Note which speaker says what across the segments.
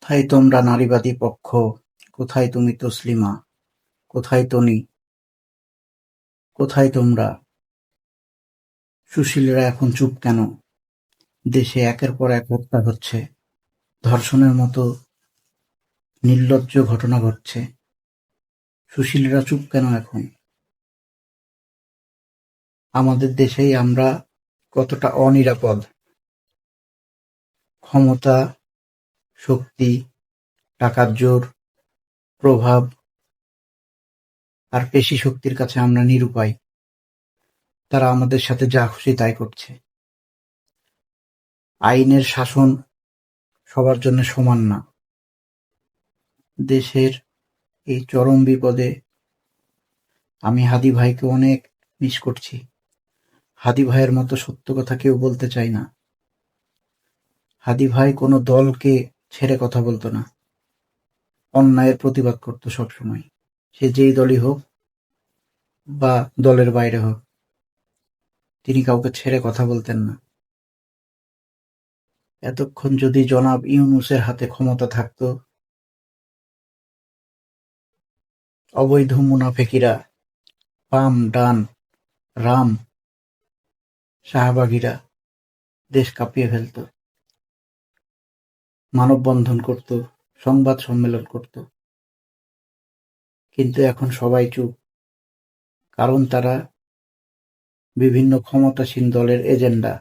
Speaker 1: কোথায় তোমরা নারীবাদী পক্ষ, কোথায় তুমি তসলিমা, কোথায় তনি, কোথায় তোমরা? সুশীলরা এখন চুপ কেন? দেশে একের পর এক হত্যা হচ্ছে, ধর্ষণের মতো নির্লজ্জ ঘটনা ঘটছে। সুশীলরা চুপ কেন এখন? আমাদের দেশেই আমরা কতটা অনিরাপদ। ক্ষমতা, শক্তি, টাকার জোর, প্রভাব আর পেশি শক্তির কাছে আমরা নিরুপায়। তারা আমাদের সাথে যা খুশি তাই করছে। আইনের শাসন সবার জন্য সমান না। দেশের এই চরম বিপদে আমি হাদী ভাইকে অনেক মিস করছি। হাদী ভাইয়ের মতো সত্য কথা কেউ বলতে চায় না। হাদী ভাই কোনো দলকে ছেড়ে কথা বলতো না, অন্যায়ের প্রতিবাদ করতো সবসময়, সে যেই দলই হোক বা দলের বাইরে হোক। তিনি কাউকে ছেড়ে কথা বলতেন না। এতক্ষণ যদি জনাব ইউনূসের হাতে ক্ষমতা থাকত, অবৈধ মুনাফেকিরা, বাম ডান রাম শাহবাগীরা দেশ কাঁপিয়ে ফেলত, মানববন্ধন করত, সংবাদ সম্মেলন করত। কিন্তু এখন সবাই চুপ, কারণ তারা বিভিন্ন ক্ষমতাসীন দলের এজেন্ডা।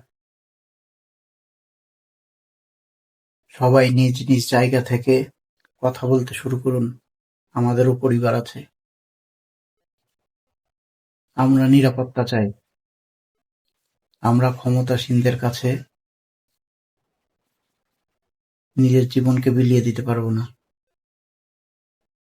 Speaker 1: সবাই নিজ নিজ জায়গা থেকে কথা বলতে শুরু করুন। আমাদেরও পরিবার আছে, আমরা নিরাপত্তা চাই। আমরা ক্ষমতাসীনদের কাছে নিজের জীবনকে বিলিয়ে দিতে পারবো না।